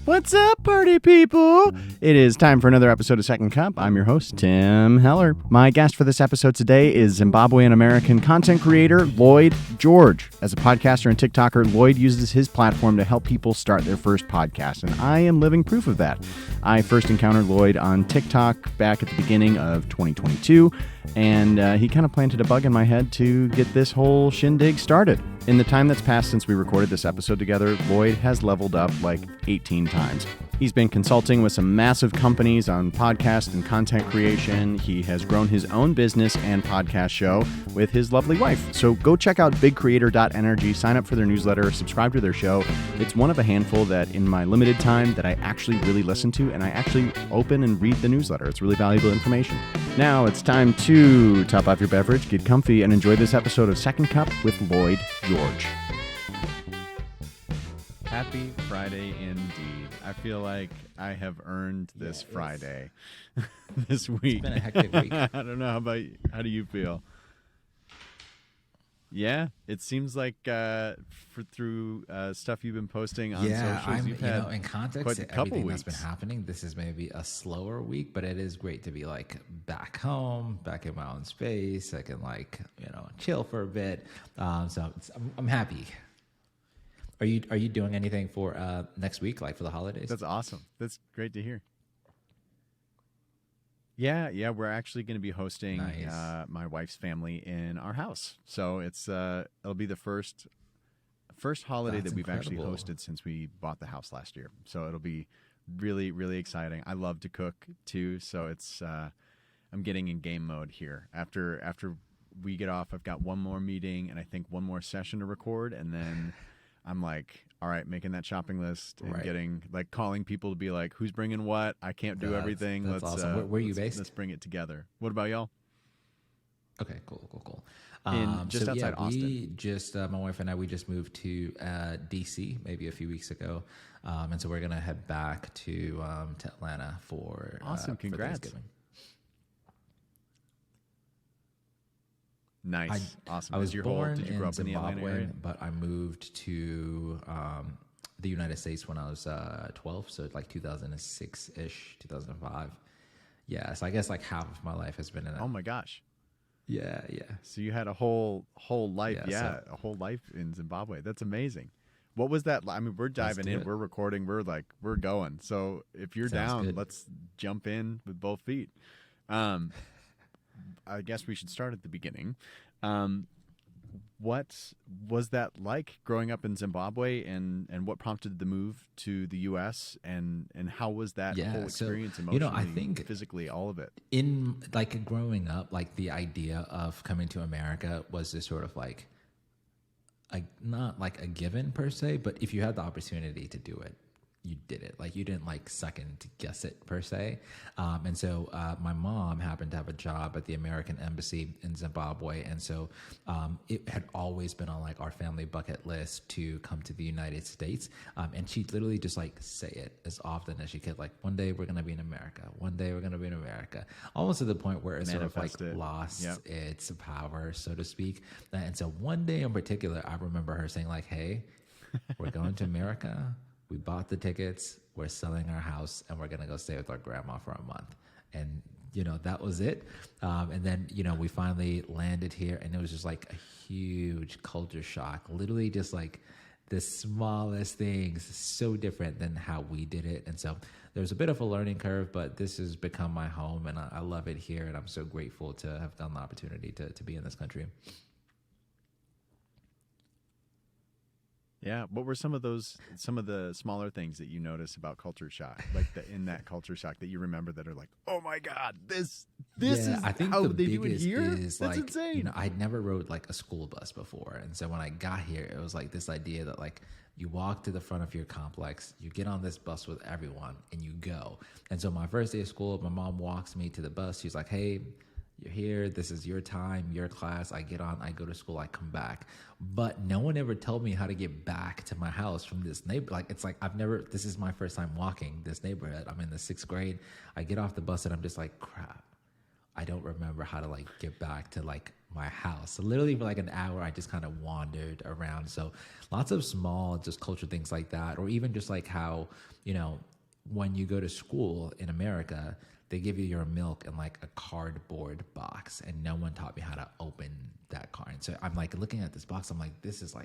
What's up, party people? It is time for another episode of Second Cup. I'm your host, Tim Heller. My guest for this episode today is Zimbabwean-American content creator Lloyd George. As a podcaster and TikToker, Lloyd uses his platform to help people start their first podcast, and I am living proof of that. I first encountered Lloyd on TikTok back at the beginning of 2022, and he kind of planted a bug in my head to get this whole shindig started. In the time that's passed since we recorded this episode together, Lloyd has leveled up like 18 times. He's been consulting with some massive companies on podcast and content creation. He has grown his own business and podcast show with his lovely wife. So go check out bigcreator.energy, sign up for their newsletter, subscribe to their show. It's one of a handful that in my limited time that I actually really listen to, and I actually open and read the newsletter. It's really valuable information. Now it's time to top off your beverage, get comfy, and enjoy this episode of Second Cup with Lloyd George. Happy Friday indeed. I feel like I have earned this Friday this week. It's been a hectic week. I don't know. How do you feel? Yeah, it seems like through stuff you've been posting on socials, you've had in context quite a to couple everything weeks. that's been happening, this is maybe a slower week, but it is great to be like back home, back in my own space. I can chill for a bit. So I'm happy. Are you doing anything for next week, like for the holidays? That's awesome. That's great to hear. Yeah, we're actually going to be hosting my wife's family in our house. So it'll be the first holiday that we've actually hosted since we bought the house last year. So it'll be really, really exciting. I love to cook too, so it's I'm getting in game mode here. After we get off, I've got one more meeting and I think one more session to record, and then I'm like, all right, making that shopping list and getting calling people to be like, who's bringing what? I can't do everything. That's awesome. Where are you based? Let's bring it together. What about y'all? Okay, cool. Just outside Austin. We just my wife and I just moved to DC maybe a few weeks ago, and so we're gonna head back to Atlanta for awesome. Congrats. For Thanksgiving. Nice. Awesome. I was did you born grow in up Zimbabwe, in the Atlanta area? but I moved to the United States when I was 12, so like 2006-ish, 2005. Yeah, so I guess like half of my life has been in it. Oh my gosh. Yeah. So you had a whole life, a whole life in Zimbabwe. That's amazing. What was that? I mean, we're diving in, we're recording, we're going. So if you're Sounds down, good. let's jump in with both feet. I guess we should start at the beginning. What was that like growing up in Zimbabwe, and what prompted the move to the U.S. and how was that whole experience emotionally, I think physically, all of it? In like growing up, like the idea of coming to America was just sort of like not like a given per se, but if you had the opportunity to do it, you did it. Like you didn't like second guess it per se. And so my mom happened to have a job at the American Embassy in Zimbabwe. And so it had always been on like our family bucket list to come to the United States. And she'd literally just like say it as often as she could. Like one day we're going to be in America. One day we're going to be in America. Almost to the point where it sort of like lost its power, so to speak. And so one day in particular, I remember her saying like, hey, we're going to America. We bought the tickets, we're selling our house, and we're going to go stay with our grandma for a month. And, that was it. And then, we finally landed here, and it was just like a huge culture shock. Literally just like the smallest things, so different than how we did it. And so there's a bit of a learning curve, but this has become my home, and I love it here. And I'm so grateful to have gotten the opportunity to be in this country. Yeah. What were some of the smaller things that you notice about culture shock, like in that culture shock that you remember that are like, oh my God, this is I think how the they do it biggest here? is That's like, insane. I'd never rode like a school bus before. And so when I got here, it was like this idea that like you walk to the front of your complex, you get on this bus with everyone and you go. And so my first day of school, my mom walks me to the bus. She's like, hey, you're here. This is your time, your class. I get on, I go to school, I come back. But no one ever told me how to get back to my house from this neighbor. Like, it's like, this is my first time walking this neighborhood. I'm in the 6th grade. I get off the bus and I'm just like, crap. I don't remember how to like get back to like my house. So literally for like an hour, I just kind of wandered around. So lots of small, just cultural things like that, or even just like how, you know, when you go to school in America, they give you your milk in like a cardboard box, and no one taught me how to open that card. So I'm like looking at this box. I'm like, this is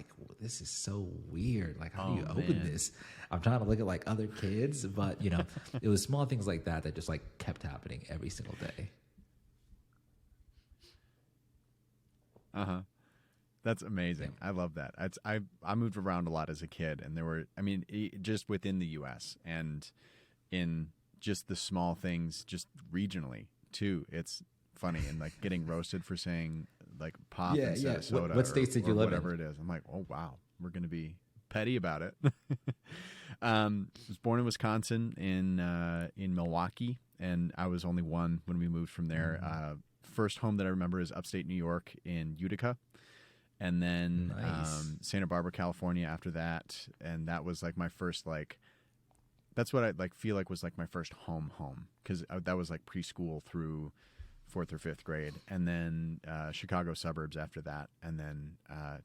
so weird. Like, how do you open this? I'm trying to look at like other kids, but you know, it was small things like that that just like kept happening every single day. That's amazing. I love that. I moved around a lot as a kid, and there were, I mean, just within the U.S. and in just the small things, just regionally too. It's funny, and like getting roasted for saying like pop instead of soda. What states did you live in? Whatever it is. I'm like, oh wow, we're gonna be petty about it. Was born in Wisconsin in Milwaukee, and I was only one when we moved from there. First home that I remember is upstate New York in Utica, and then Santa Barbara, California after that, and that was like my first like. That's what I like feel like was like my first home because that was like preschool through 4th or 5th grade, and then Chicago suburbs after that, and then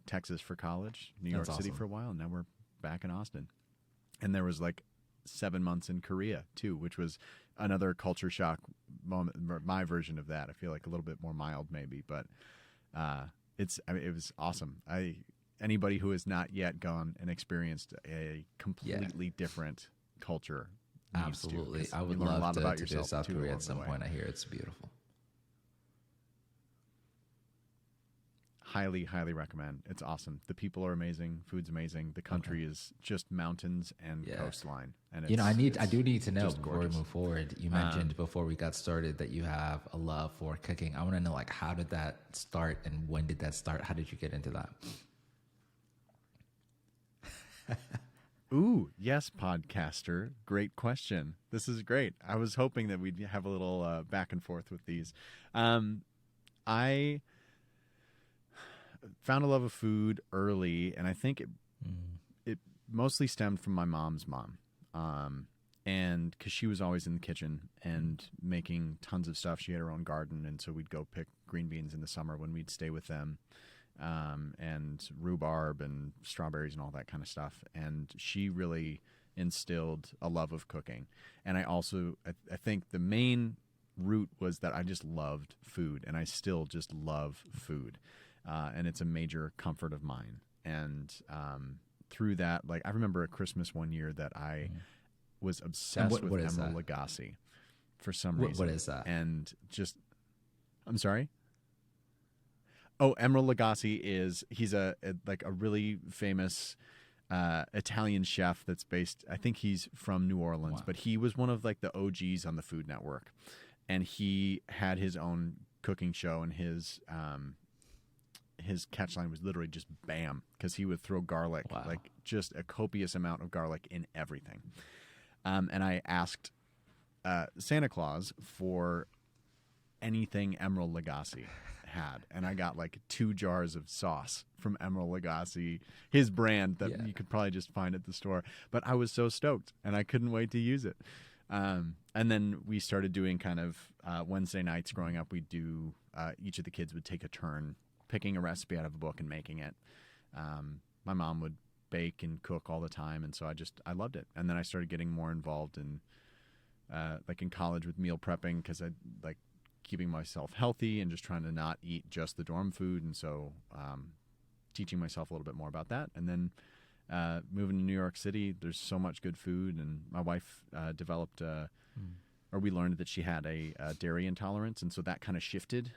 Texas for college, New York City for a while, and now we're back in Austin. And there was like 7 months in Korea too, which was another culture shock moment. My version of that, I feel like a little bit more mild maybe, but it was awesome. Anybody who has not yet gone and experienced a completely different culture. Absolutely. I would love to go to South Korea at some point. I hear it's beautiful. Highly, highly recommend. It's awesome. The people are amazing. Food's amazing. The country is just mountains and coastline. And it's, I do need to know before we move forward. You mentioned before we got started that you have a love for cooking. I want to know, like, how did that start and when did that start? How did you get into that? Ooh, yes, podcaster. Great question. This is great. I was hoping that we'd have a little back and forth with these. I found a love of food early, and I think it mostly stemmed from my mom's mom. And because she was always in the kitchen and making tons of stuff. She had her own garden, and so we'd go pick green beans in the summer when we'd stay with them. And rhubarb and strawberries and all that kind of stuff. And she really instilled a love of cooking. And I also, I think the main root was that I just loved food, and I still just love food. And it's a major comfort of mine. And through that, like I remember at Christmas one year that I was obsessed with Emeril Lagasse for some reason. What is that? And just, I'm sorry? Oh, Emeril Lagasse he's a really famous Italian chef that's based, I think he's from New Orleans, but he was one of like the OGs on the Food Network, and he had his own cooking show, and his catchline was literally just bam, because he would throw garlic, like just a copious amount of garlic in everything. And I asked Santa Claus for anything Emeril Lagasse had, and I got like 2 jars of sauce from Emeril Lagasse, his brand that you could probably just find at the store. But I was so stoked, and I couldn't wait to use it. And then we started doing kind of Wednesday nights growing up. We'd do each of the kids would take a turn picking a recipe out of a book and making it. My mom would bake and cook all the time, and so I loved it. And then I started getting more involved in like in college with meal prepping, because I like keeping myself healthy and just trying to not eat just the dorm food. And so teaching myself a little bit more about that. And then moving to New York City, there's so much good food. And my wife developed, or we learned that she had a dairy intolerance. And so that kind of shifted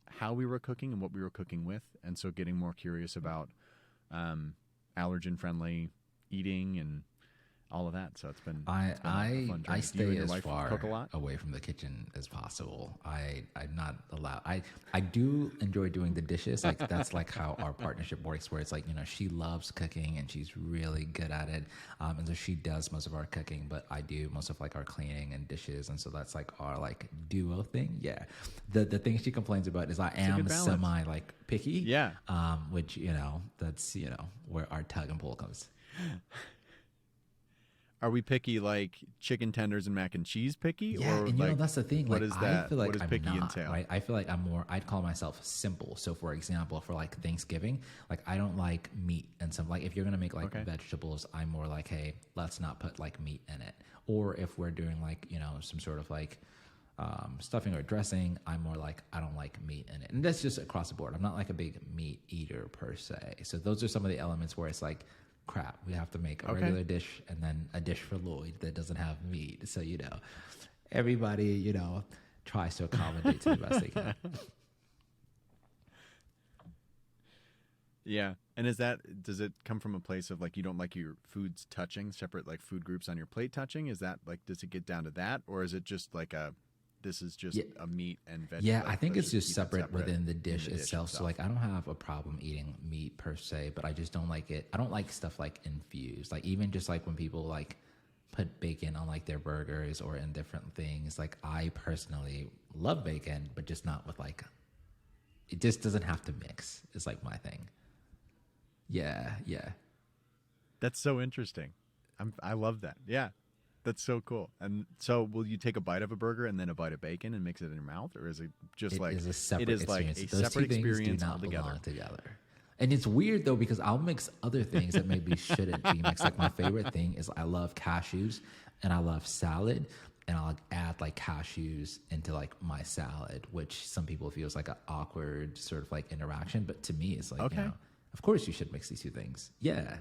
how we were cooking and what we were cooking with. And so getting more curious about allergen-friendly eating and all of that. So it's been a fun journey. I stay as far cook a lot? away from the kitchen as possible. I'm not allowed. I do enjoy doing the dishes. Like that's like how our partnership works, where it's like, you know, she loves cooking and she's really good at it. And so she does most of our cooking, but I do most of like our cleaning and dishes. And so that's like our like duo thing. Yeah. The thing she complains about is I am semi like picky. Yeah. Which, you know, that's, you know, where our tug and pull comes. Are we picky like chicken tenders and mac and cheese picky? Yeah, Or and like, that's the thing. what Like, is I that? feel like What does I'm picky not, entail? right? I feel like I'm more, I'd call myself simple. So for example, for like Thanksgiving, like I don't like meat and stuff. Like if you're going to make like Okay. vegetables, I'm more like, hey, let's not put like meat in it. Or if we're doing like, you know, some sort of like stuffing or dressing, I'm more like, I don't like meat in it. And that's just across the board. I'm not like a big meat eater per se. So those are some of the elements where it's like, crap, we have to make a regular dish and then a dish for Lloyd that doesn't have meat. So, you know, everybody, you know, tries to accommodate to the best they can. Yeah. And does it come from a place of like you don't like your foods touching, separate like food groups on your plate touching? Is that like, does it get down to that? Or is it just like this is just a meat and vegetable? Yeah, like, I think let's it's just keep it separate within the dish itself. So like I don't have a problem eating meat per se, but I just don't like it. I don't like stuff like infused. Like even just like when people like put bacon on like their burgers or in different things. Like I personally love bacon, but just not with like, it just doesn't have to mix. It's like my thing. Yeah, yeah. That's so interesting. I love that. Yeah. That's so cool. And so will you take a bite of a burger and then a bite of bacon and mix it in your mouth? Or is it just It is a separate it is like experience. a Those separate two things experience do not altogether? belong together. And it's weird though, because I'll mix other things that maybe shouldn't be mixed. Like my favorite thing is I love cashews and I love salad, and I'll add like cashews into like my salad, which some people feel is like an awkward sort of like interaction. But to me, it's like, you know, of course you should mix these two things. Yeah.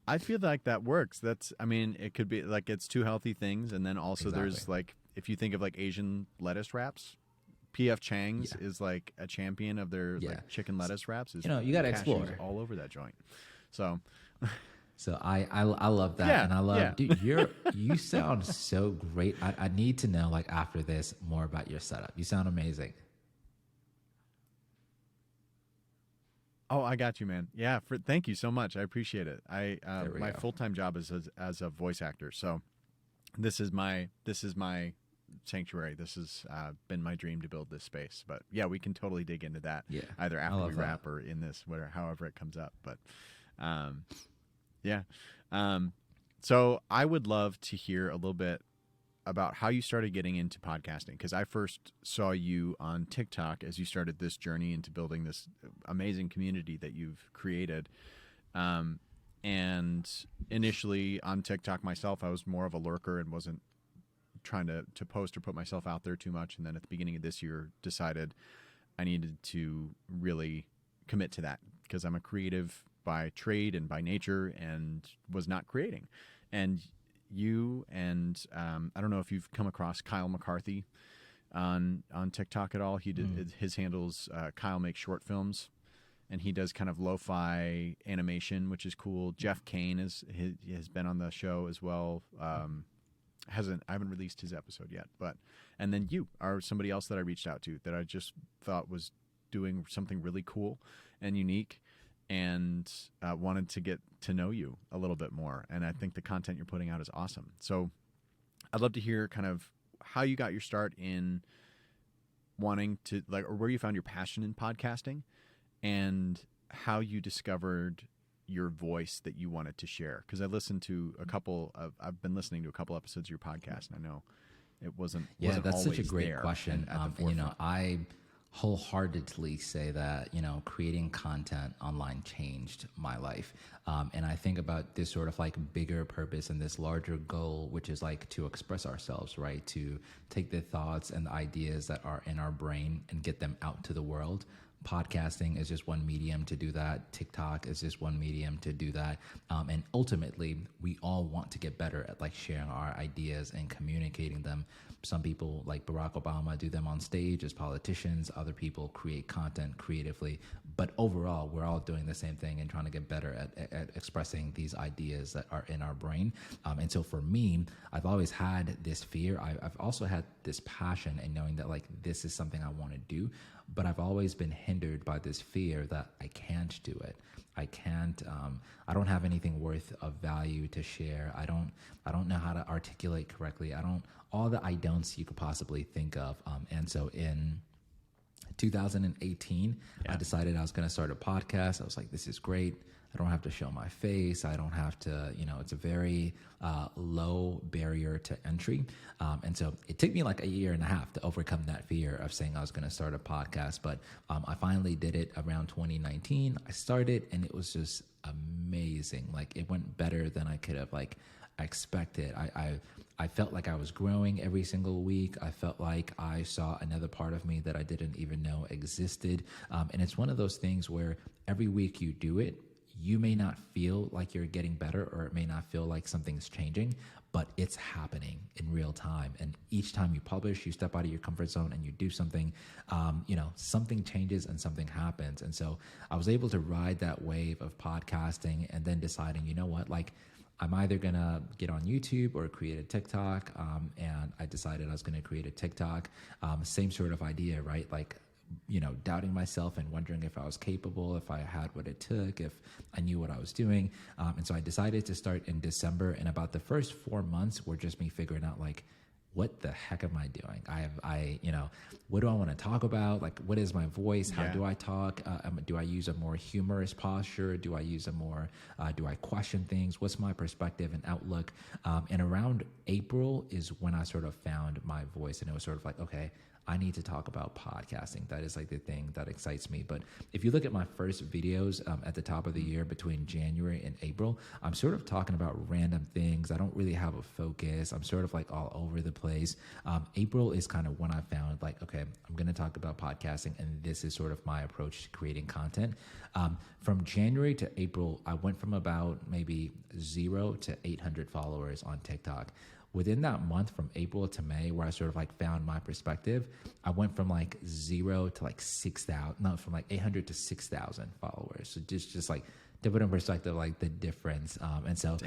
I feel like that works. I mean, it could be like it's two healthy things. And then also there's Exactly. like, if you think of like Asian lettuce wraps, PF Chang's is like a champion of their like chicken lettuce wraps. You know, you got to cashews explore all over that joint. So I love that. Yeah, And I love, yeah. dude, you sound so great. I need to know like after this more about your setup. You sound amazing. Oh, I got you, man. Yeah, thank you so much. I appreciate it. My go. full-time job is as a voice actor. So this is my sanctuary. This has been my dream to build this space. But yeah, we can totally dig into that. Yeah, either I after love we that. wrap or in this, whatever, however it comes up. But yeah. So I would love to hear a little bit about how you started getting into podcasting, because I first saw you on TikTok as you started this journey into building this amazing community that you've created. And initially on TikTok myself, I was more of a lurker and wasn't trying to post or put myself out there too much. And then at the beginning of this year, decided I needed to really commit to that, because I'm a creative by trade and by nature and was not creating. And you and I don't know if you've come across Kyle McCarthy on TikTok at all. He did his handles Kyle Makes Short Films, and he does kind of lo-fi animation, which is cool. Jeff Kane has been on the show as well. I haven't released his episode yet, and then you are somebody else that I reached out to that I just thought was doing something really cool and unique, and wanted to get to know you a little bit more. And I think the content you're putting out is awesome. So I'd love to hear kind of how you got your start in wanting to or where you found your passion in podcasting, and how you discovered your voice that you wanted to share. Because I've been listening to a couple episodes of your podcast, and I know it wasn't that's such a always great there question. at the And, forefront. I wholeheartedly say that, creating content online changed my life. And I think about this sort of like bigger purpose and this larger goal, which is like to express ourselves, right? To take the thoughts and the ideas that are in our brain and get them out to the world. Podcasting is just one medium to do that. TikTok is just one medium to do that. And ultimately, we all want to get better at like sharing our ideas and communicating them. Some people, like Barack Obama, do them on stage as politicians. Other people create content creatively. But overall, we're all doing the same thing and trying to get better at expressing these ideas that are in our brain. And so for me, I've always had this fear. I've also had this passion in knowing that like this is something I want to do. But I've always been hindered by this fear that I can't do it. I can't. I don't have anything worth of value to share. I don't know how to articulate correctly. All the I don'ts you could possibly think of. And so in 2018, I decided I was going to start a podcast. I was like, this is great. I don't have to show my face. I don't have to, it's a very low barrier to entry. And so it took me like a year and a half to overcome that fear of saying I was going to start a podcast. But I finally did it around 2019. I started and it was just amazing. Like it went better than I could have expected. I felt like I was growing every single week. I felt like I saw another part of me that I didn't even know existed. And it's one of those things where every week you do it, you may not feel like you're getting better, or it may not feel like something's changing, but it's happening in real time. And each time you publish, you step out of your comfort zone and you do something, something changes and something happens. And so I was able to ride that wave of podcasting and then deciding, you know what, like I'm either going to get on YouTube or create a TikTok. And I decided I was going to create a TikTok. Same sort of idea, right? Like, doubting myself and wondering if I was capable, if I had what it took, if I knew what I was doing. And so I decided to start in December, and about the first 4 months were just me figuring out like, what the heck am I doing? What do I want to talk about? Like, what is my voice? How do I talk? Do I use a more humorous posture? Do I use do I question things? What's my perspective and outlook? And around April is when I sort of found my voice, and it was sort of like, okay, I need to talk about podcasting. That is like the thing that excites me. But if you look at my first videos at the top of the year between January and April, I'm sort of talking about random things. I don't really have a focus. I'm sort of like all over the place. April is kind of when I found like, okay, I'm going to talk about podcasting, and this is sort of my approach to creating content. From January to April, I went from about maybe 0 to 800 followers on TikTok. Within that month from April to May, where I sort of like found my perspective, I went from like 0 to like 6,000, no, from like 800 to 6,000 followers. So just like to put in perspective, like the difference. And so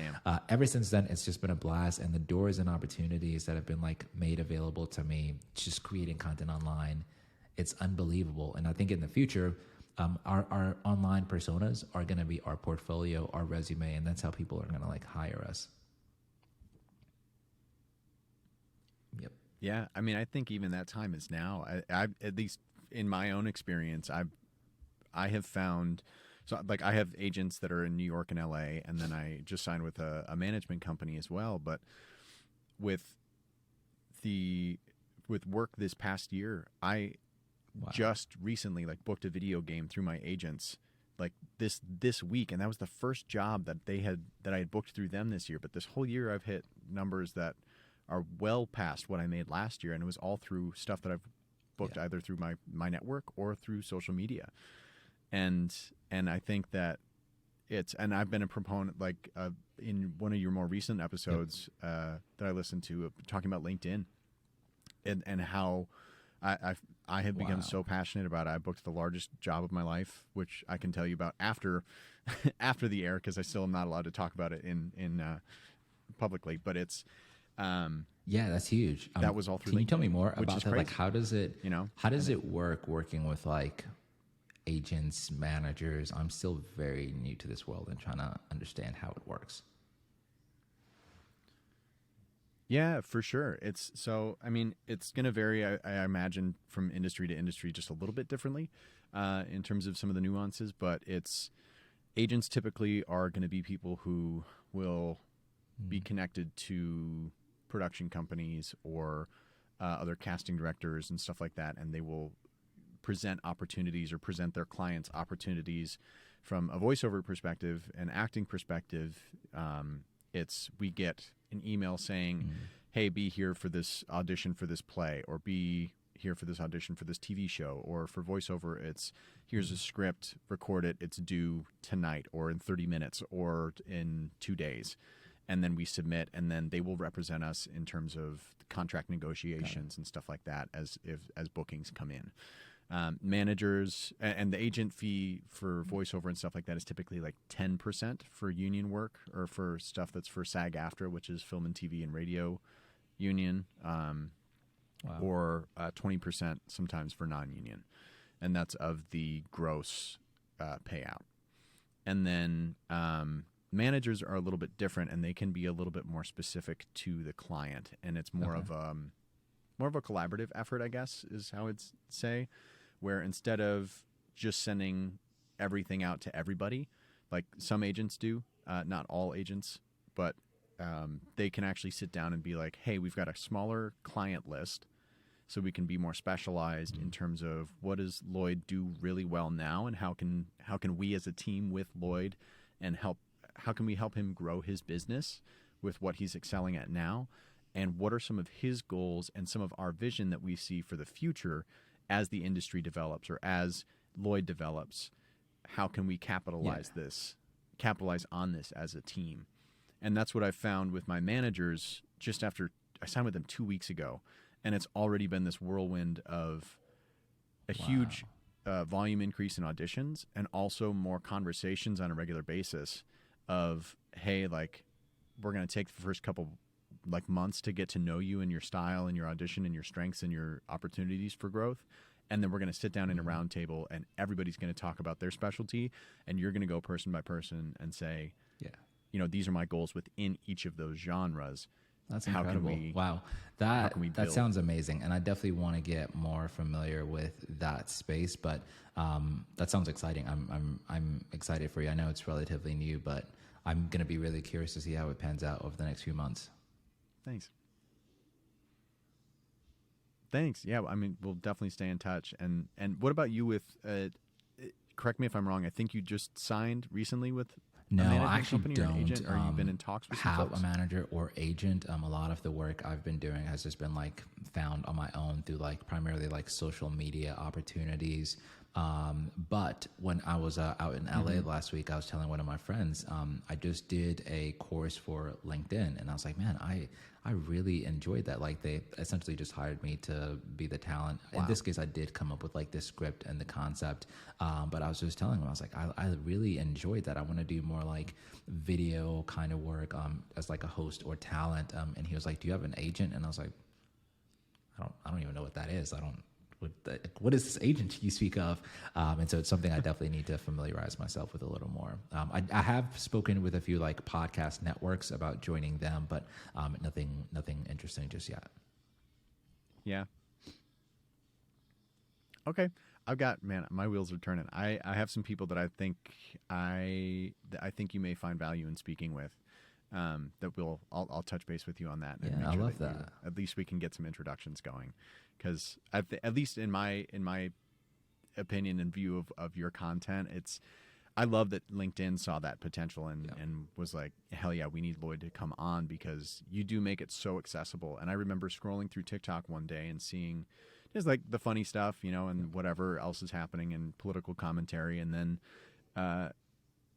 ever since then, it's just been a blast, and the doors and opportunities that have been like made available to me, just creating content online, it's unbelievable. And I think in the future, our online personas are going to be our portfolio, our resume, and that's how people are going to like hire us. Yep. Yeah, I mean, I think even that time is now. I at least in my own experience, I have found, so like I have agents that are in New York and LA, and then I just signed with a management company as well. But with work this past year, I just recently like booked a video game through my agents like this week, and that was the first job that I had booked through them this year. But this whole year, I've hit numbers that are well past what I made last year, and it was all through stuff that I've booked either through my network or through social media. And I think that and I've been a proponent, like in one of your more recent episodes that I listened to, talking about LinkedIn and how I have become so passionate about it. I booked the largest job of my life, which I can tell you about after the air, because I still am not allowed to talk about it in publicly, but it's that's huge. That was all through Can you LinkedIn, tell me more about that? Crazy. Like, how does it work working with like agents, managers? I'm still very new to this world and trying to understand how it works. Yeah, for sure. It's going to vary, I imagine, from industry to industry just a little bit differently in terms of some of the nuances, but agents typically are going to be people who will be connected to production companies or other casting directors and stuff like that, and they will present opportunities or present their clients opportunities from a voiceover perspective, an acting perspective. We get an email saying, hey, be here for this audition for this play, or be here for this audition for this TV show. Or for voiceover, it's here's a script, record it, it's due tonight or in 30 minutes or in 2 days. And then we submit, and then they will represent us in terms of contract negotiations and stuff like that as bookings come in. Managers and the agent fee for voiceover and stuff like that is typically like 10% for union work, or for stuff that's for SAG-AFTRA, which is Film and TV and Radio Union, or 20% sometimes for non-union, and that's of the gross payout. And then managers are a little bit different, and they can be a little bit more specific to the client, and it's more of a collaborative effort, I guess, is how I'd say, where instead of just sending everything out to everybody, like some agents do, not all agents, but they can actually sit down and be like, hey, we've got a smaller client list, so we can be more specialized in terms of what does Lloyd do really well now, and how can we as a team with Lloyd and how can we help him grow his business with what he's excelling at now, and what are some of his goals and some of our vision that we see for the future as the industry develops or as Lloyd develops. How can we capitalize on this as a team? And that's what I found with my managers just after I signed with them 2 weeks ago. And it's already been this whirlwind of a huge volume increase in auditions, and also more conversations on a regular basis of, hey, like, we're going to take the first couple like months to get to know you and your style and your audition and your strengths and your opportunities for growth. And then we're going to sit down in a round table and everybody's going to talk about their specialty, and you're going to go person by person and say, these are my goals within each of those genres. That's incredible. Wow. That sounds amazing. And I definitely want to get more familiar with that space, but that sounds exciting. I'm excited for you. I know it's relatively new, but I'm going to be really curious to see how it pans out over the next few months. Thanks. Yeah, I mean, we'll definitely stay in touch. And what about you with, correct me if I'm wrong, I think you just signed recently with No, I actually don't. Or agent, or you've been in talks with some have folks? A manager or agent. A lot of the work I've been doing has just been like found on my own through like primarily like social media opportunities. But when I was out in LA last week, I was telling one of my friends, I just did a course for LinkedIn, and I was like, man, I really enjoyed that. Like, they essentially just hired me to be the talent. Wow. In this case, I did come up with like this script and the concept. But I was just telling him, I was like, I really enjoyed that. I want to do more like video kind of work, as like a host or talent. And he was like, do you have an agent? And I was like, I don't even know what that is. What is this agent you speak of? And so it's something I definitely need to familiarize myself with a little more. I have spoken with a few like podcast networks about joining them, but nothing interesting just yet. Yeah. Okay. My wheels are turning. I have some people that I think you may find value in speaking with. I'll touch base with you on that. Yeah, I love that. At least we can get some introductions going, because at least in my opinion and view of your content, I love that LinkedIn saw that potential and was like, hell yeah, we need Lloyd to come on, because you do make it so accessible. And I remember scrolling through TikTok one day and seeing just like the funny stuff, and whatever else is happening in political commentary. And then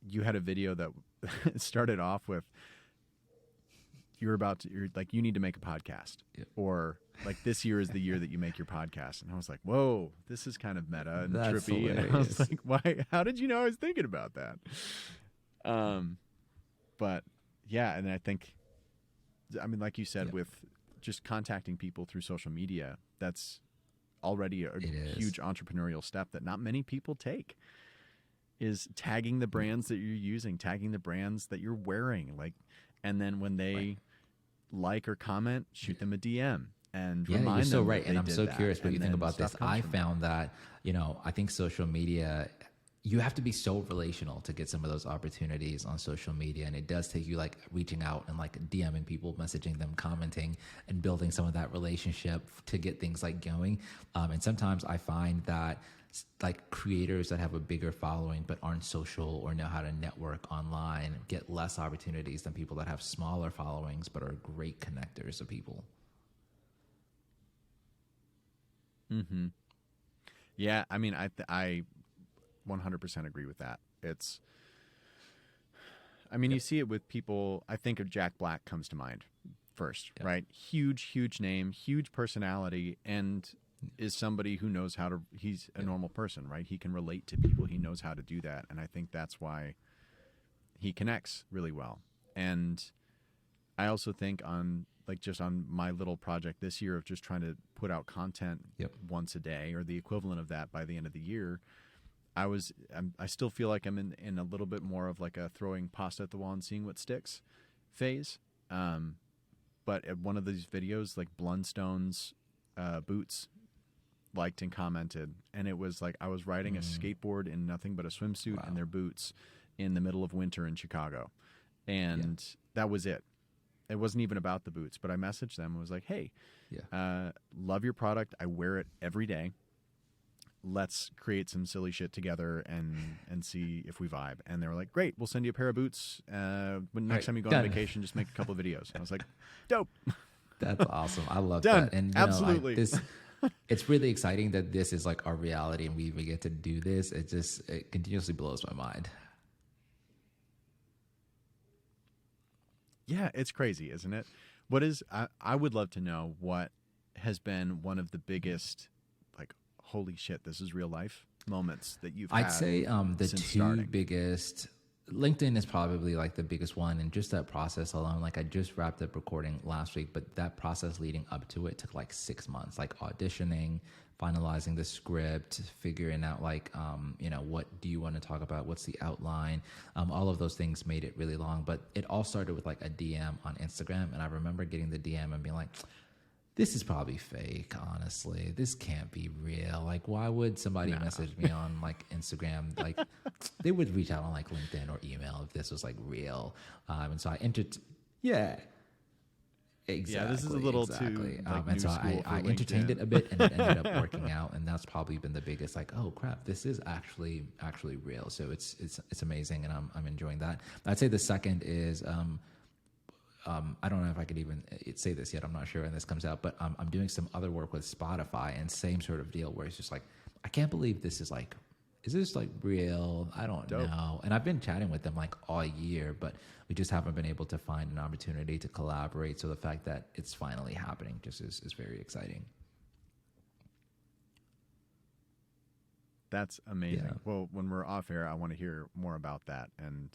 you had a video that started off with, you're like, you need to make a podcast, or like, this year is the year that you make your podcast. And I was like, whoa, this is kind of meta and That's trippy. hilarious. And I was like, why? How did you know I was thinking about that? But yeah, and I think, like you said, with just contacting people through social media, that's already a huge entrepreneurial step that not many people take. Is tagging the brands that you're using, tagging the brands that you're wearing, like, and then when they like or comment, shoot them a DM and remind them. You're so right, and I'm did so that. curious what you think about this. I from found that I think social media, you have to be so relational to get some of those opportunities on social media, and it does take you like reaching out and like DMing people, messaging them, commenting, and building some of that relationship to get things like going. And sometimes I find that like creators that have a bigger following but aren't social or know how to network online get less opportunities than people that have smaller followings but are great connectors of people. Mm-hmm. Yeah, I 100% agree with that. You see it with people. I think of Jack Black comes to mind first, right? Huge name, huge personality, and is somebody who knows how to, he's a normal person, right? He can relate to people. He knows how to do that. And I think that's why he connects really well. And I also think on my little project this year of just trying to put out content once a day, or the equivalent of that by the end of the year, I still feel like I'm in a little bit more of like a throwing pasta at the wall and seeing what sticks phase. But at one of these videos, like Blundstone's boots liked and commented, and it was like I was riding a skateboard in nothing but a swimsuit and their boots in the middle of winter in Chicago. And that was it. It wasn't even about the boots, but I messaged them and was like, hey, love your product. I wear it every day. Let's create some silly shit together and see if we vibe. And they were like, great, we'll send you a pair of boots. When next time you go on vacation, just make a couple videos. And I was like, dope. That's awesome. I love Done. that. And Absolutely. It's really exciting that this is like our reality and we even get to do this. It continuously blows my mind. Yeah, it's crazy, isn't it? I would love to know what has been one of the biggest, like, holy shit, this is real life moments that you've had. I'd say the two starting. biggest, LinkedIn is probably like the biggest one. And just that process alone, like I just wrapped up recording last week, but that process leading up to it took like 6 months, like auditioning, finalizing the script, figuring out like, what do you want to talk about? What's the outline? All of those things made it really long, but it all started with like a DM on Instagram. And I remember getting the DM and being like, this is probably fake, honestly. This can't be real. Like, why would somebody message me on like Instagram? Like, they would reach out on like LinkedIn or email if this was like real. And so I entered. Yeah. Exactly. Yeah, this is a little too. Like, and so I entertained it a bit, and it ended up working out. And that's probably been the biggest. Like, oh crap, this is actually real. So it's amazing, and I'm enjoying that. I'd say the second is. I don't know if I could even say this yet. I'm not sure when this comes out, but I'm doing some other work with Spotify, and same sort of deal where it's just like, I can't believe this is like, is this like real? I don't know. And I've been chatting with them like all year, but we just haven't been able to find an opportunity to collaborate. So the fact that it's finally happening just is very exciting. That's amazing. Yeah. Well, when we're off air, I want to hear more about that. And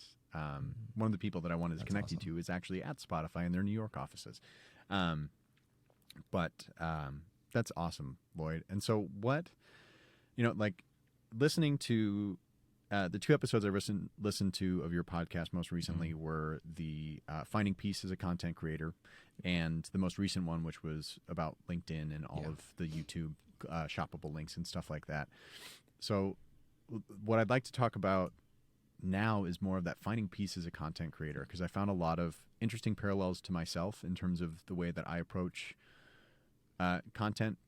one of the people that I wanted to connect you to is actually at Spotify in their New York offices. But that's awesome, Lloyd. And so what, like listening to the two episodes I listened to of your podcast most recently were the Finding Peace as a Content Creator, and the most recent one, which was about LinkedIn and all of the YouTube shoppable links and stuff like that. So what I'd like to talk about now is more of that finding peace as a content creator, because I found a lot of interesting parallels to myself in terms of the way that I approach content,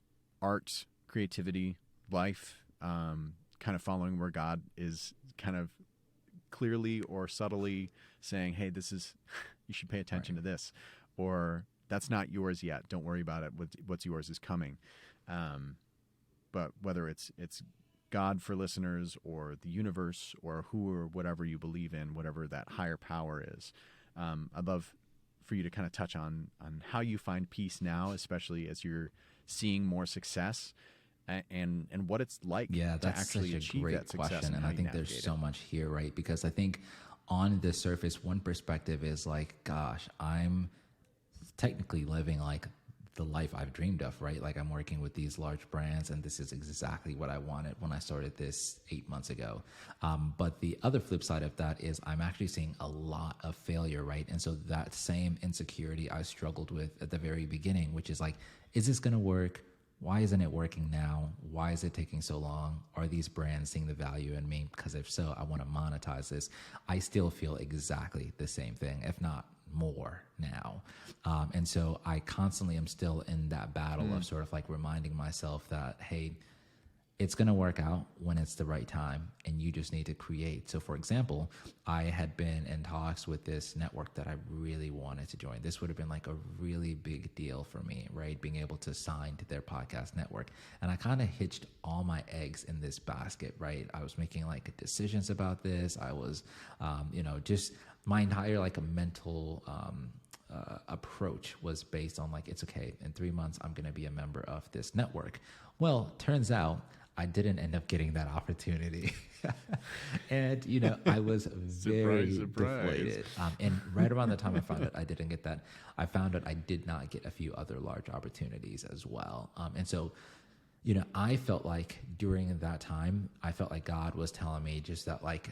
art, creativity, life, kind of following where God is kind of clearly or subtly saying, hey, this is, you should pay attention to this, or that's not yours yet. Don't worry about it. What's yours is coming. But whether it's God for listeners or the universe or who or whatever you believe in, whatever that higher power is, I'd love for you to kind of touch on how you find peace now, especially as you're seeing more success, and what it's like to actually achieve that success. Question, and I think there's so much here, right? Because I think on the surface, one perspective is like, gosh, I'm technically living like the life I've dreamed of, right? Like I'm working with these large brands, and this is exactly what I wanted when I started this 8 months ago. But the other flip side of that is I'm actually seeing a lot of failure, right? And so that same insecurity I struggled with at the very beginning, which is like, is this going to work? Why isn't it working now? Why is it taking so long? Are these brands seeing the value in me? Because if so, I want to monetize this. I still feel exactly the same thing, if not more now. And so I constantly am still in that battle of sort of like reminding myself that, hey, it's going to work out when it's the right time, and you just need to create. So for example, I had been in talks with this network that I really wanted to join. This would have been like a really big deal for me, right? Being able to sign to their podcast network. And I kind of hitched all my eggs in this basket, right? I was making like decisions about this. I was, just my entire like a mental approach was based on like, it's okay, in 3 months, I'm going to be a member of this network. Well, turns out I didn't end up getting that opportunity. And, I was very deflated. And right around the time I found out I didn't get that, I found out I did not get a few other large opportunities as well. And so, I felt like during that time, I felt like God was telling me just that, like,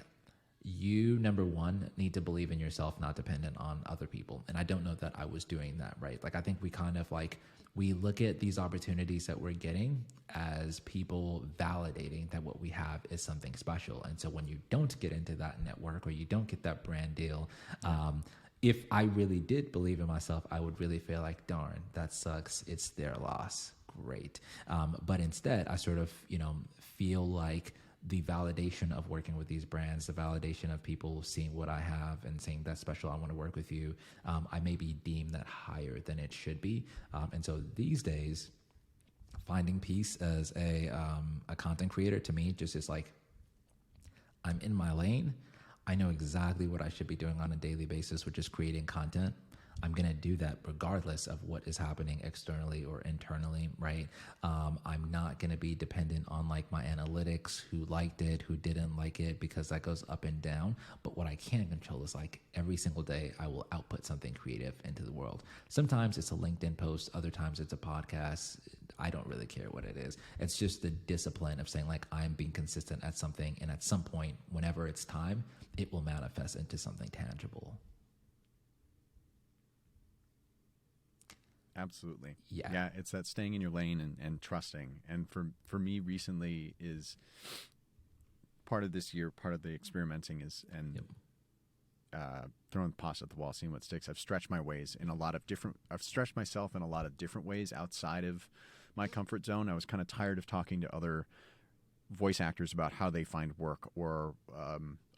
you, number one, need to believe in yourself, not dependent on other people. And I don't know that I was doing that right. Like, I think we kind of like, we look at these opportunities that we're getting as people validating that what we have is something special. And so when you don't get into that network or you don't get that brand deal, if I really did believe in myself, I would really feel like, darn, that sucks. It's their loss. Great. But instead, I sort of, feel like the validation of working with these brands, the validation of people seeing what I have and saying that's special, I want to work with you, I maybe deem that higher than it should be. And so these days, finding peace as a content creator to me just is like, I'm in my lane. I know exactly what I should be doing on a daily basis, which is creating content. I'm going to do that regardless of what is happening externally or internally, right? I'm not going to be dependent on like my analytics, who liked it, who didn't like it, because that goes up and down. But what I can control is like every single day I will output something creative into the world. Sometimes it's a LinkedIn post. Other times it's a podcast. I don't really care what it is. It's just the discipline of saying like, I'm being consistent at something. And at some point, whenever it's time, it will manifest into something tangible. Absolutely. Yeah. Yeah. It's that staying in your lane and trusting. And for me recently is part of this year, part of the experimenting is, and throwing pasta at the wall, seeing what sticks. I've stretched myself in a lot of different ways outside of my comfort zone. I was kind of tired of talking to other voice actors about how they find work, or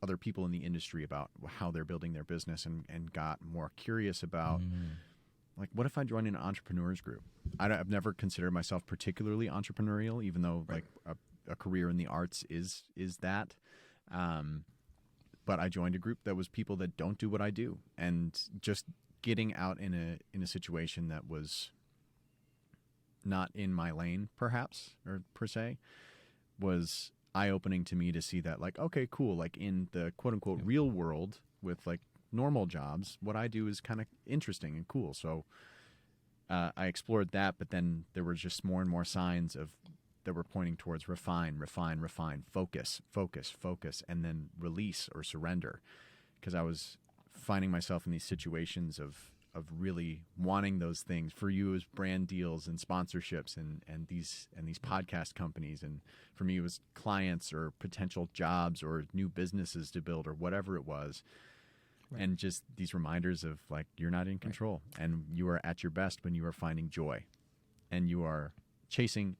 other people in the industry about how they're building their business, and got more curious about like, what if I joined an entrepreneurs group? I've never considered myself particularly entrepreneurial, even though like a career in the arts is that. But I joined a group that was people that don't do what I do, and just getting out in a situation that was not in my lane, perhaps, or per se, was eye-opening to me to see that, like, okay, cool. Like in the quote unquote real world with like normal jobs, what I do is kind of interesting and cool. So I explored that, but then there were just more and more signs that were pointing towards refine, focus, and then release or surrender. Because I was finding myself in these situations of really wanting those things. For you, it was brand deals and sponsorships and these podcast companies, and for me it was clients or potential jobs or new businesses to build or whatever it was. Right. And just these reminders of like, you're not in control, and you are at your best when you are finding joy, and you are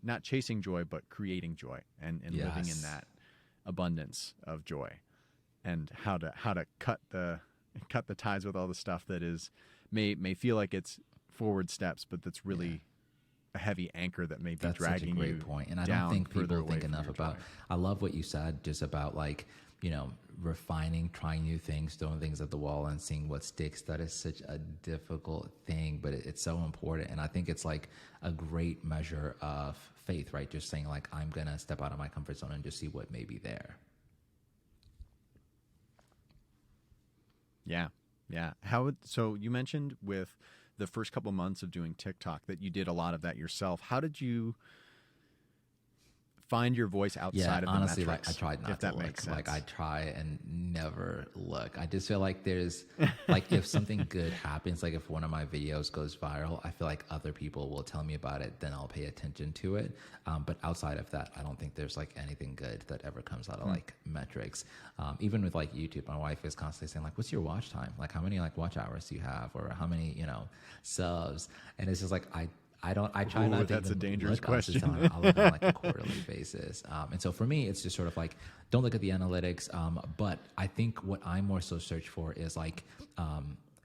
not chasing joy, but creating joy and living in that abundance of joy, and how to cut the ties with all the stuff that is may feel like it's forward steps, but that's really a heavy anchor that may be dragging you. That's such a great point. And I don't think people think enough about, I love what you said just about like, refining, trying new things, throwing things at the wall and seeing what sticks. That is such a difficult thing, but it's so important. And I think it's like a great measure of faith, right? Just saying like, I'm going to step out of my comfort zone and just see what may be there. Yeah. Yeah. So you mentioned with the first couple months of doing TikTok that you did a lot of that yourself. How did you find your voice outside of honestly, the metrics? Like I tried not if to that look. Makes sense. Like I try and never look. I just feel like there's like if something good happens, like if one of my videos goes viral, I feel like other people will tell me about it. Then I'll pay attention to it. But outside of that, I don't think there's like anything good that ever comes out of like metrics. Even with like YouTube, my wife is constantly saying like, "What's your watch time? Like how many like watch hours do you have, or how many subs?" And it's just like I try not to. That's a dangerous question. I'll look on like a quarterly basis. And so for me, it's just sort of like, don't look at the analytics. But I think what I more so search for is like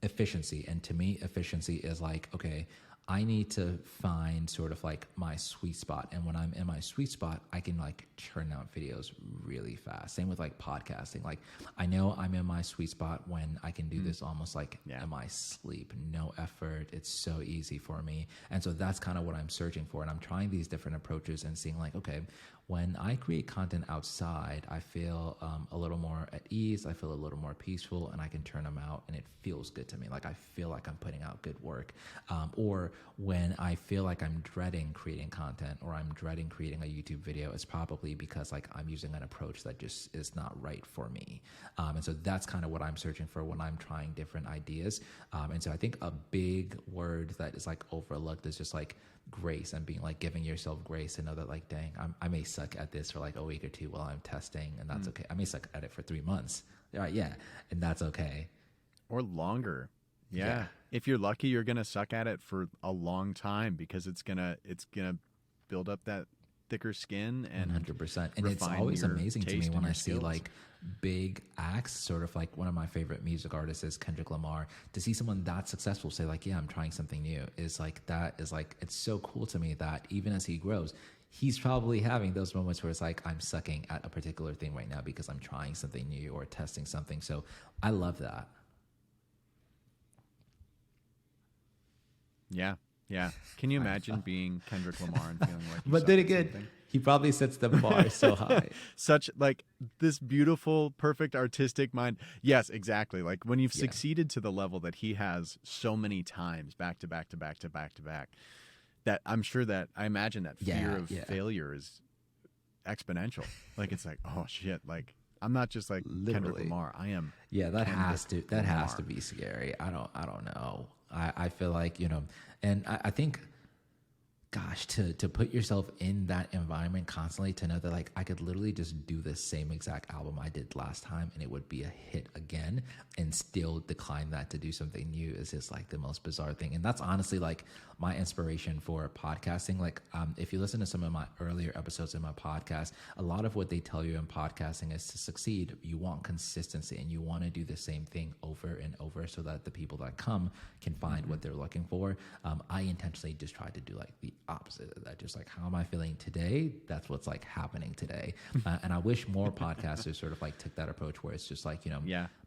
efficiency. And to me, efficiency is like, okay, I need to find sort of like my sweet spot. And when I'm in my sweet spot, I can like churn out videos really fast. Same with like podcasting. Like I know I'm in my sweet spot when I can do this almost like in my sleep, no effort. It's so easy for me. And so that's kind of what I'm searching for. And I'm trying these different approaches and seeing like, okay, when I create content outside, I feel a little more at ease. I feel a little more peaceful, and I can turn them out, and it feels good to me. Like I feel like I'm putting out good work. Or when I feel like I'm dreading creating content or I'm dreading creating a YouTube video, it's probably because like I'm using an approach that just is not right for me. And so that's kind of what I'm searching for when I'm trying different ideas. And so I think a big word that is like overlooked is just like grace, and being like giving yourself grace to know that like, dang, I may suck at this for like a week or two while I'm testing, and that's okay. I may suck at it for 3 months. Right. Yeah. And that's okay. Or longer. Yeah. If you're lucky, you're going to suck at it for a long time because it's going to build up that thicker skin and 100%. And it's always amazing to me when I see like big acts, sort of like one of my favorite music artists is Kendrick Lamar. To see someone that successful say like, yeah, I'm trying something new is like, that is like, it's so cool to me that even as he grows, he's probably having those moments where it's like, I'm sucking at a particular thing right now because I'm trying something new or testing something. So I love that. Yeah. Yeah. Can you imagine being Kendrick Lamar and feeling like you but suck then at again, something? he probably sets the bar so high. Such like this beautiful, perfect artistic mind. Yes, exactly. Like when you've succeeded to the level that he has so many times back to back to back to back to back, that I imagine that fear of failure is exponential. Like it's like, oh shit, like I'm not just like Kendrick Lamar. I am. Yeah, that has to be scary. I don't know. I feel like, you know, and I think, gosh, to put yourself in that environment constantly, to know that like I could literally just do the same exact album I did last time and it would be a hit again, and still decline that to do something new is just like the most bizarre thing. And that's honestly like my inspiration for podcasting. Like if you listen to some of my earlier episodes in my podcast, a lot of what they tell you in podcasting is to succeed, you want consistency and you want to do the same thing over and over so that the people that come can find what they're looking for. I intentionally just tried to do like the opposite of that. Just like, how am I feeling today? That's what's like happening today. And I wish more podcasters sort of like took that approach where it's just like, you know,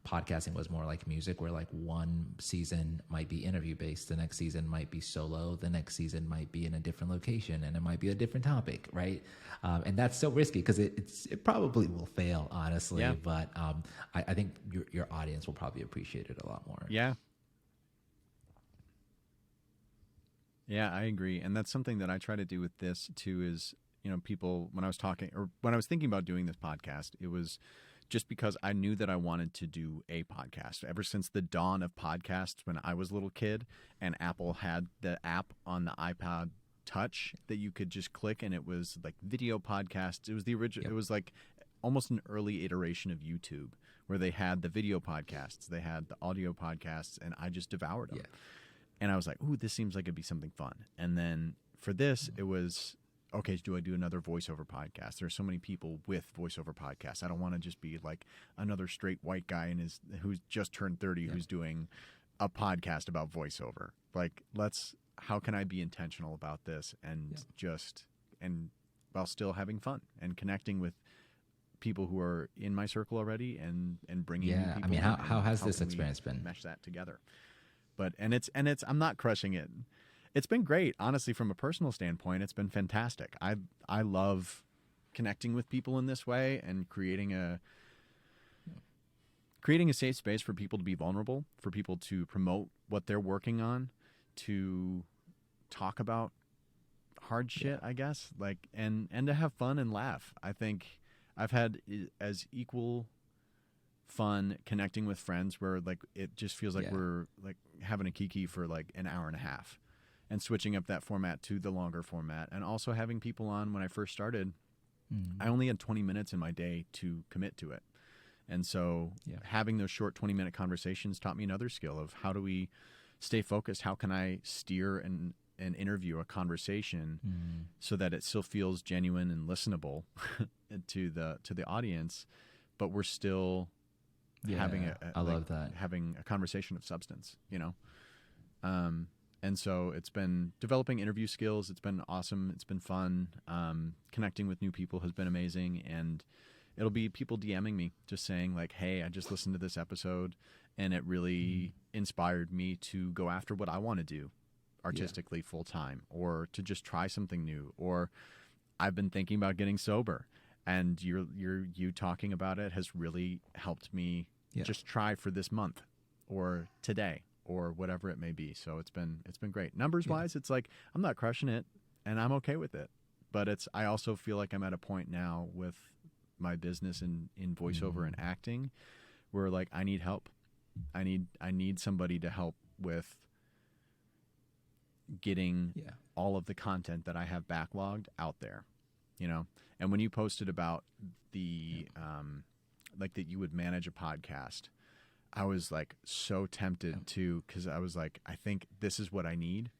podcasting was more like music, where like one season might be interview based, the next season might be solo, the next season might be in a different location, and it might be a different topic, right? And that's so risky because it probably will fail, honestly. Yeah. But I think your audience will probably appreciate it a lot more. Yeah. Yeah, I agree. And that's something that I try to do with this too is, you know, people, when I was thinking about doing this podcast, it was just because I knew that I wanted to do a podcast. Ever since the dawn of podcasts when I was a little kid and Apple had the app on the iPod Touch that you could just click and it was like video podcasts. It was the original. It was like almost an early iteration of YouTube where they had the video podcasts, they had the audio podcasts, and I just devoured them. Yeah. And I was like, ooh, this seems like it'd be something fun. And then for this, it was, okay, do I do another voiceover podcast? There's so many people with voiceover podcasts. I don't want to just be like another straight white guy who's just turned 30 who's doing a podcast about voiceover. Like, how can I be intentional about this and while still having fun and connecting with people who are in my circle already and bringing new people. I mean, how has this experience been? Mesh that together. But it's I'm not crushing it. It's been great, honestly. From a personal standpoint, it's been fantastic. I love connecting with people in this way and creating a safe space for people to be vulnerable, for people to promote what they're working on, to talk about hard shit, I guess, like and to have fun and laugh. I think I've had as equal fun connecting with friends where like it just feels like we're like having a kiki for like an hour and a half and switching up that format to the longer format, and also having people on. When I first started, I only had 20 minutes in my day to commit to it, and so having those short 20-minute conversations taught me another skill of how do we stay focused, how can I steer and interview a conversation so that it still feels genuine and listenable to the audience, but we're still having having a conversation of substance, you know? And so it's been developing interview skills. It's been awesome. It's been fun. Connecting with new people has been amazing. And it'll be people DMing me just saying like, hey, I just listened to this episode and it really inspired me to go after what I want to do artistically full time, or to just try something new, or I've been thinking about getting sober, and you talking about it has really helped me just try for this month or today. or whatever it may be. So it's been great. Numbers wise, it's like I'm not crushing it, and I'm okay with it. But I also feel like I'm at a point now with my business in voiceover and acting where like I need help. I need somebody to help with getting all of the content that I have backlogged out there, you know? And when you posted about the, like that you would manage a podcast, I was like so tempted to, cause I was like, I think this is what I need.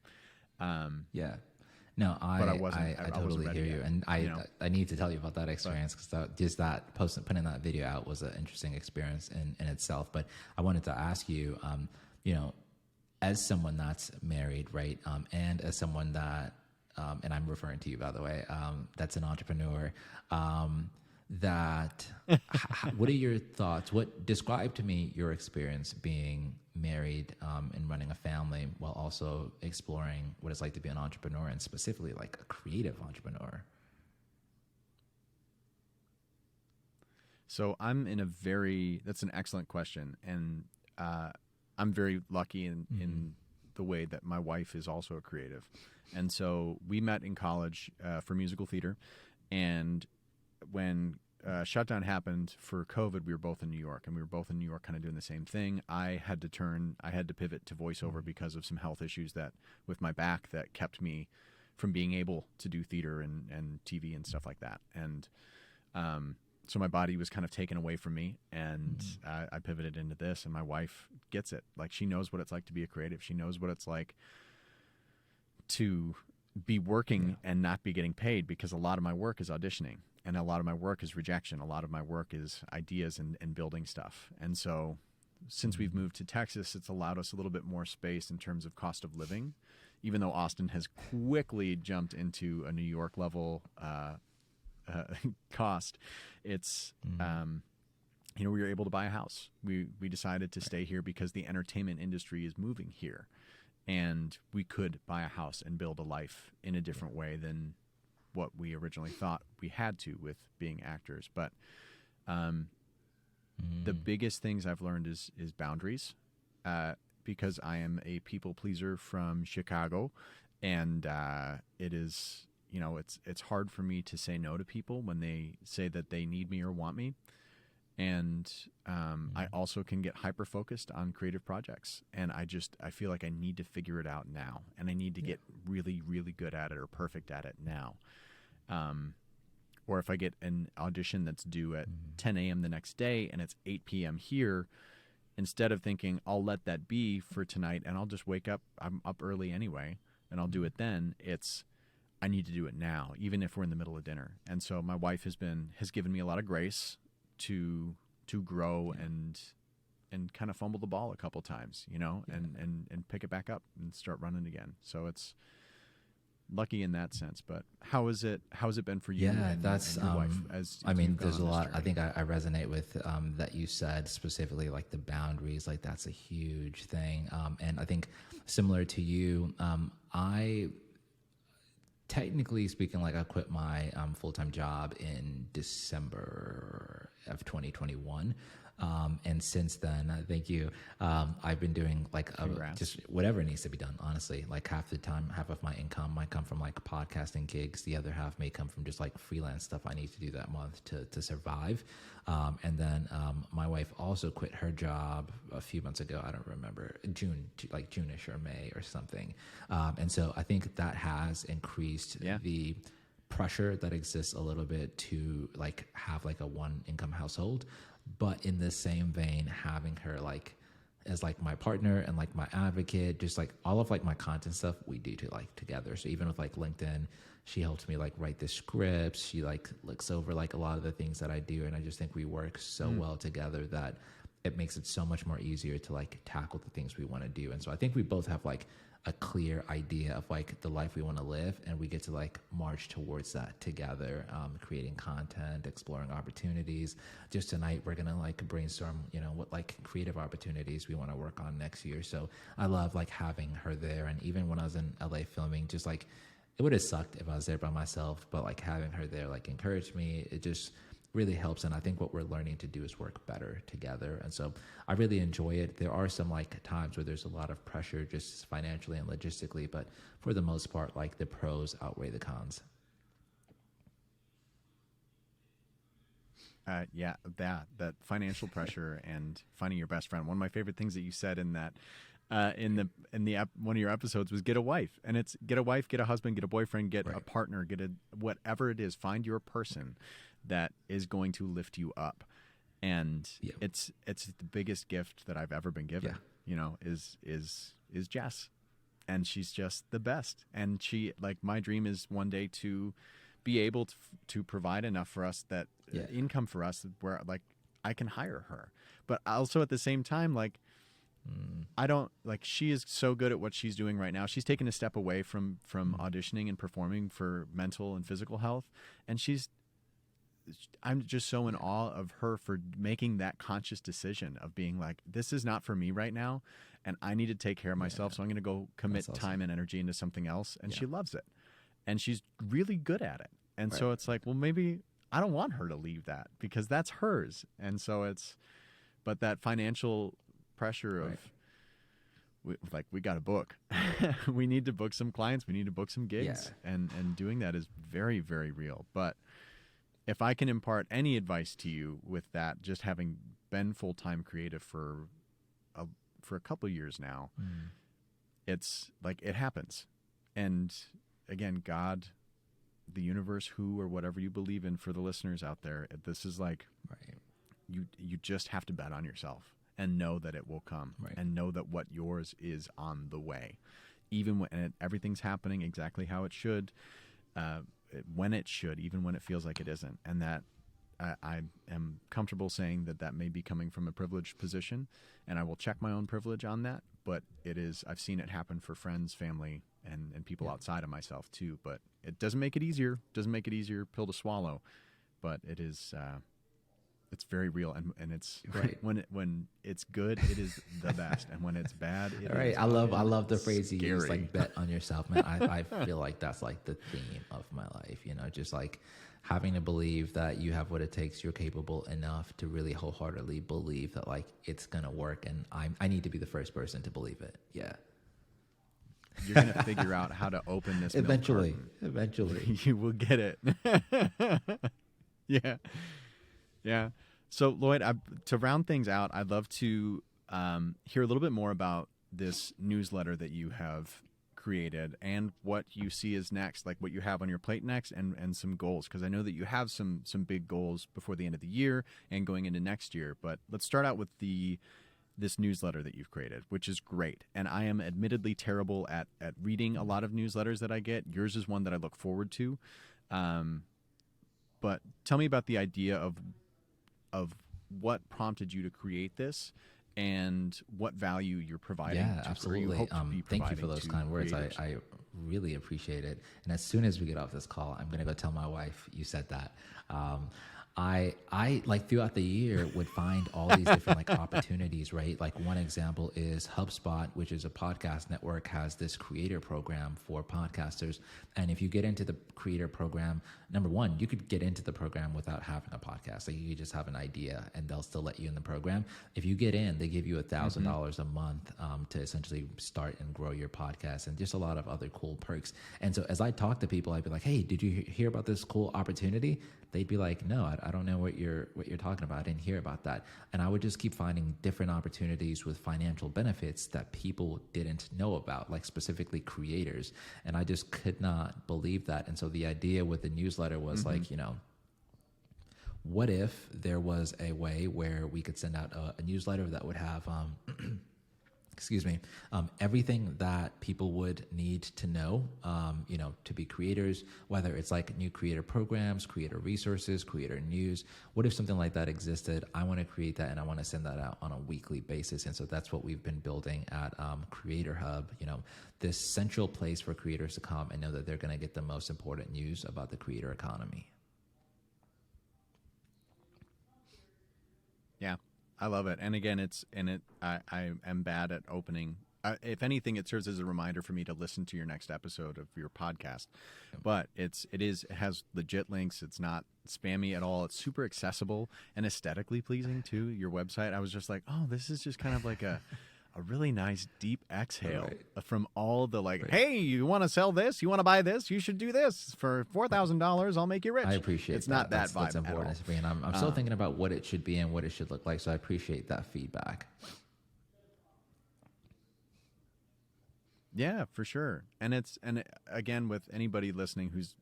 No, but I wasn't, I totally hear you. And I need to tell you about that experience because just that putting that video out was an interesting experience in itself. But I wanted to ask you, as someone that's married, right, and as someone that, and I'm referring to you, by the way, that's an entrepreneur, what are your thoughts? Describe to me your experience being married and running a family while also exploring what it's like to be an entrepreneur and specifically like a creative entrepreneur. So that's an excellent question. And I'm very lucky in the way that my wife is also a creative. And so we met in college for musical theater. And when shutdown happened for COVID, we were both in New York, and we were both in New York kind of doing the same thing. I had to pivot to voiceover because of some health issues with my back that kept me from being able to do theater and TV and stuff like that. And so my body was kind of taken away from me, and I pivoted into this, and my wife gets it. Like, she knows what it's like to be a creative. She knows what it's like to be working and not be getting paid, because a lot of my work is auditioning, and a lot of my work is rejection. A lot of my work is ideas and building stuff. And so since we've moved to Texas, it's allowed us a little bit more space in terms of cost of living, even though Austin has quickly jumped into a New York level cost. It's we were able to buy a house. We decided to stay here because the entertainment industry is moving here, and we could buy a house and build a life in a different way than what we originally thought we had to with being actors. But the biggest things I've learned is boundaries, because I am a people pleaser from Chicago, and it is, it's hard for me to say no to people when they say that they need me or want me. And I also can get hyper focused on creative projects, and I feel like I need to figure it out now, and I need to get really, really good at it or perfect at it now. Or if I get an audition that's due at 10 a.m. the next day and it's 8 p.m. here, instead of thinking I'll let that be for tonight and I'll just wake up, I'm up early anyway, and I'll do it then, I need to do it now, even if we're in the middle of dinner. And so my wife has given me a lot of grace to grow and kind of fumble the ball a couple times, and pick it back up and start running again. So it's lucky in that sense. But how's it been for you? Yeah, and that's your wife there's a lot. I think I resonate with that you said, specifically like the boundaries. Like, that's a huge thing. And I think similar to you, I, technically speaking, like, I quit my full-time job in December of 2021. And since then, thank you. I've been doing like just whatever needs to be done, honestly. Like, half of my income might come from like podcasting gigs. The other half may come from just like freelance stuff I need to do that month to survive. And then my wife also quit her job a few months ago. I don't remember, June-ish or May or something. And so I think that has increased the pressure that exists a little bit to like have like a one income household. But in the same vein, having her like as like my partner and like my advocate, just like all of like my content stuff we do together. So even with like LinkedIn, she helps me like write the scripts. She like looks over like a lot of the things that I do, and I just think we work so well together that it makes it so much more easier to like tackle the things we want to do. And so I think we both have like a clear idea of like the life we want to live, and we get to like march towards that together, creating content, exploring opportunities. Just tonight we're gonna like brainstorm, what like creative opportunities we want to work on next year. So I love like having her there. And even when I was in LA filming, just like it would have sucked if I was there by myself, but like having her there like encouraged me. It just really helps. And I think what we're learning to do is work better together. And so I really enjoy it. There are some like times where there's a lot of pressure just financially and logistically, but for the most part, like the pros outweigh the cons. Yeah, that financial pressure and finding your best friend. One of my favorite things that you said in that one of your episodes was get a wife, and it's get a wife, get a husband, get a boyfriend, get a partner, get a whatever it is. Find your person that is going to lift you up, and it's the biggest gift that I've ever been given. You know, is Jess, and she's just the best. And she, like, my dream is one day to be able to provide enough for us that income for us where like I can hire her, but also at the same time, like I don't like, she is so good at what she's doing right now. She's taken a step away from auditioning and performing for mental and physical health. And I'm just so in awe of her for making that conscious decision of being like, this is not for me right now. And I need to take care of myself. So I'm going to go commit time and energy into something else. And she loves it. And she's really good at it. And so it's like, well, maybe I don't want her to leave that because that's hers. And so but that financial pressure of we got to book, we need to book some clients. We need to book some gigs. And doing that is very, very real. But if I can impart any advice to you with that, just having been full-time creative for a couple years now, it's like, it happens. And again, God, the universe, who, or whatever you believe in, for the listeners out there, this is like, you just have to bet on yourself and know that it will come, and know that what yours is on the way, even when everything's happening exactly how it should, when it should, even when it feels like it isn't. And that I am comfortable saying that may be coming from a privileged position, and I will check my own privilege on that. But I've seen it happen for friends, family, and people outside of myself too. But it doesn't make it easier. Doesn't make it easier pill to swallow, but it is. It's very real, and it's when it's good, it is the best, and when it's bad, it is. I love the phrase you use, like bet on yourself, man. I feel like that's like the theme of my life. You know, just like having to believe that you have what it takes, you're capable enough to really wholeheartedly believe that like it's gonna work, and I need to be the first person to believe it. Yeah. You're going to figure out how to open this eventually. You will get it. Yeah. So Lloyd, to round things out, I'd love to hear a little bit more about this newsletter that you have created and what you see as next, like what you have on your plate next, and some goals, because I know that you have some big goals before the end of the year and going into next year. But let's start out with this newsletter that you've created, which is great. And I am admittedly terrible at reading a lot of newsletters that I get. Yours is one that I look forward to. But tell me about the idea of what prompted you to create this and what value you're providing. Yeah, absolutely. Thank you for those kind words. I really appreciate it. And as soon as we get off this call, I'm going to go tell my wife you said that. I like throughout the year would find all these different like opportunities, right? Like one example is HubSpot, which is a podcast network, has this creator program for podcasters. And if you get into the creator program, number one, you could get into the program without having a podcast. Like you could just have an idea and they'll still let you in the program. If you get in, they give you $1,000 a month to essentially start and grow your podcast, and just a lot of other cool perks. And so as I talk to people, I'd be like, hey, did you hear about this cool opportunity? They'd be like, no, I don't know what you're talking about. I didn't hear about that. And I would just keep finding different opportunities with financial benefits that people didn't know about, like specifically creators. And I just could not believe that. And so the idea with the newsletter was like, you know, what if there was a way where we could send out a newsletter that would have everything that people would need to know, to be creators, whether it's like new creator programs, creator resources, creator news. What if something like that existed? I want to create that, and I want to send that out on a weekly basis. And so that's what we've been building at Creator Hub, this central place for creators to come and know that they're going to get the most important news about the creator economy. Yeah. I love it. And again, I am bad at opening if anything, it serves as a reminder for me to listen to your next episode of your podcast. But it has legit links. It's not spammy at all. It's super accessible and aesthetically pleasing too. Your website, I was just like, oh, this is just kind of like a really nice deep exhale from all the hey, you want to sell this? You want to buy this? You should do this for $4,000. I'll make you rich. I appreciate it's not that vibe that's important at all. And I'm still thinking about what it should be and what it should look like. So I appreciate that feedback. Yeah, for sure. And again, with anybody listening who's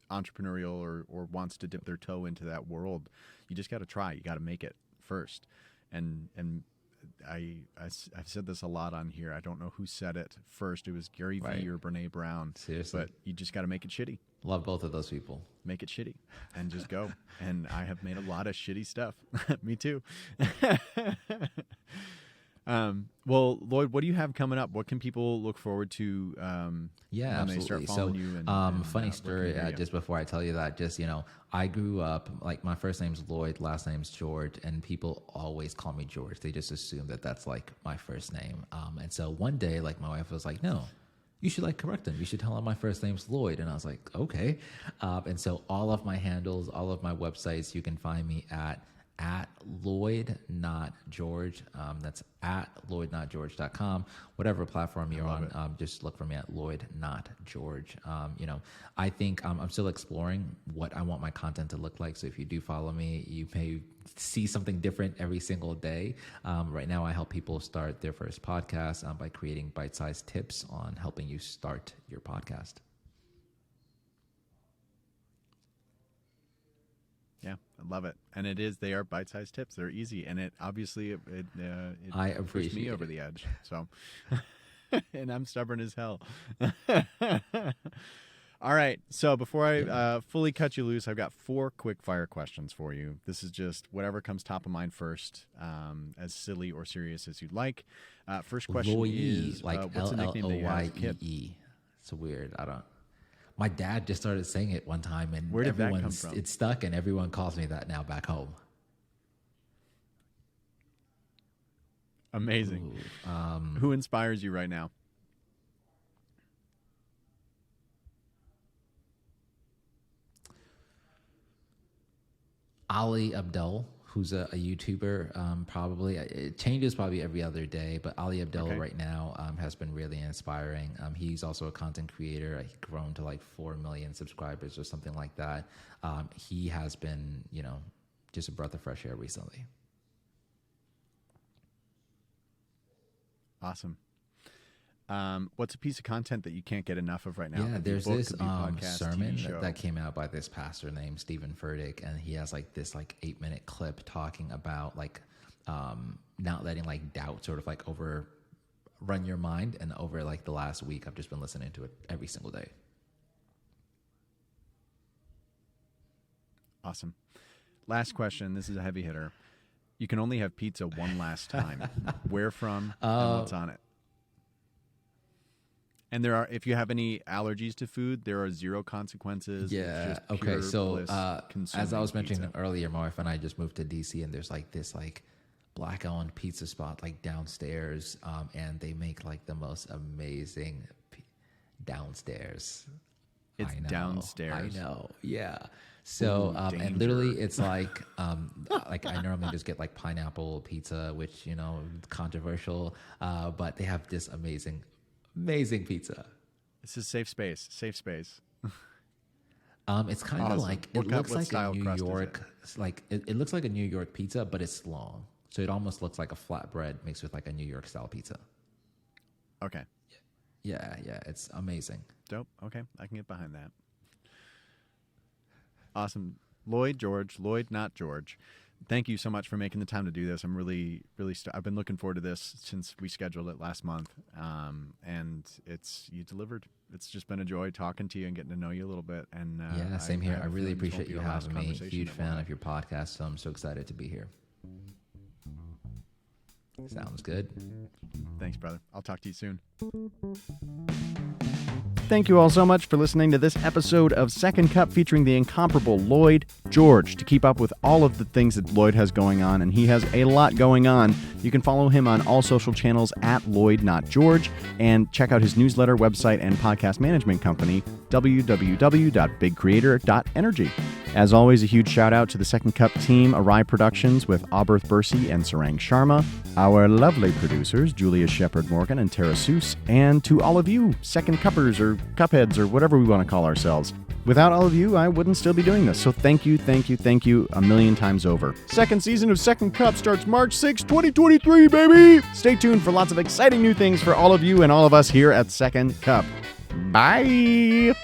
entrepreneurial or wants to dip their toe into that world, you just got to try. You got to make it first. And I've said this a lot on here. I don't know who said it first. It was Gary Vee or Brene Brown. Seriously. But you just got to make it shitty. Love both of those people. Make it shitty and just go. And I have made a lot of shitty stuff. Me too. Well, Lloyd, what do you have coming up? What can people look forward to when absolutely. they start following you? Funny story, just before I tell you that, just, I grew up, like, my first name's Lloyd, last name's George, and people always call me George. They just assume that that's, like, my first name. And so one day, like, my wife was like, no, you should, like, correct him. You should tell him my first name's Lloyd. And I was like, okay. And so all of my handles, all of my websites, you can find me at Lloyd Not George. That's at LloydNotGeorge.com. Whatever platform you're on, just look for me at Lloyd Not George. I think I'm still exploring what I want my content to look like. So if you do follow me, you may see something different every single day. Right now, I help people start their first podcast by creating bite-sized tips on helping you start your podcast. Yeah, I love it. And they are bite-sized tips. They're easy. And it obviously, I pushed me appreciate over the edge. So, and I'm stubborn as hell. All right. So before I fully cut you loose, I've got 4 quick fire questions for you. This is just whatever comes top of mind first, as silly or serious as you'd like. First question is, like what's the nickname that you have as a kid? Lloyee. It's weird. My dad just started saying it one time, and where did that come from? It's stuck, and everyone calls me that now back home. Amazing. Who inspires you right now? Ali Abdul, who's a YouTuber, probably. It changes probably every other day, but Ali Abdul right now has been really inspiring. He's also a content creator. He's grown to like 4 million subscribers or something like that. He has been, just a breath of fresh air recently. Awesome. What's a piece of content that you can't get enough of right now? Yeah, there's this podcast, sermon that came out by this pastor named Stephen Furtick, and he has like this 8-minute clip talking about not letting doubt sort of overrun your mind. And over the last week, I've just been listening to it every single day. Awesome. Last question. This is a heavy hitter. You can only have pizza one last time. Where from and what's on it? And if you have any allergies to food, there are 0 consequences. Yeah. Okay. So as I was mentioning earlier, my wife and I just moved to DC, and there's this black-owned pizza spot downstairs, and they make the most amazing downstairs. It's downstairs. I know. Yeah. So and literally it's I normally just get pineapple pizza, which controversial, but they have this amazing pizza. This is safe space. Safe space. It's kind of awesome. It looks like a New York, it looks like a New York pizza, but it's long. So it almost looks like a flatbread mixed with a New York style pizza. Okay. Yeah, it's amazing. Dope. Okay, I can get behind that. Awesome. Lloyd Not George. Thank you so much for making the time to do this. I'm really, I've been looking forward to this since we scheduled it last month. And you delivered. It's just been a joy talking to you and getting to know you a little bit. And yeah, same here. I really appreciate you having me. Huge fan of your podcast, so I'm so excited to be here. Sounds good. Thanks, brother. I'll talk to you soon. Thank you all so much for listening to this episode of Second Cup featuring the incomparable Lloyd George. To keep up with all of the things that Lloyd has going on, and he has a lot going on, you can follow him on all social channels at Lloyd Not George, and check out his newsletter, website, and podcast management company, www.bigcreator.energy. As always, a huge shout out to the Second Cup team, Arai Productions with Aberth Bursey and Sarang Sharma, our lovely producers, Julia Shepard-Morgan and Tara Seuss, and to all of you, Second Cuppers or Cupheads or whatever we want to call ourselves. Without all of you, I wouldn't still be doing this. So thank you a million times over. Second season of Second Cup starts March 6, 2023, baby! Stay tuned for lots of exciting new things for all of you and all of us here at Second Cup. Bye!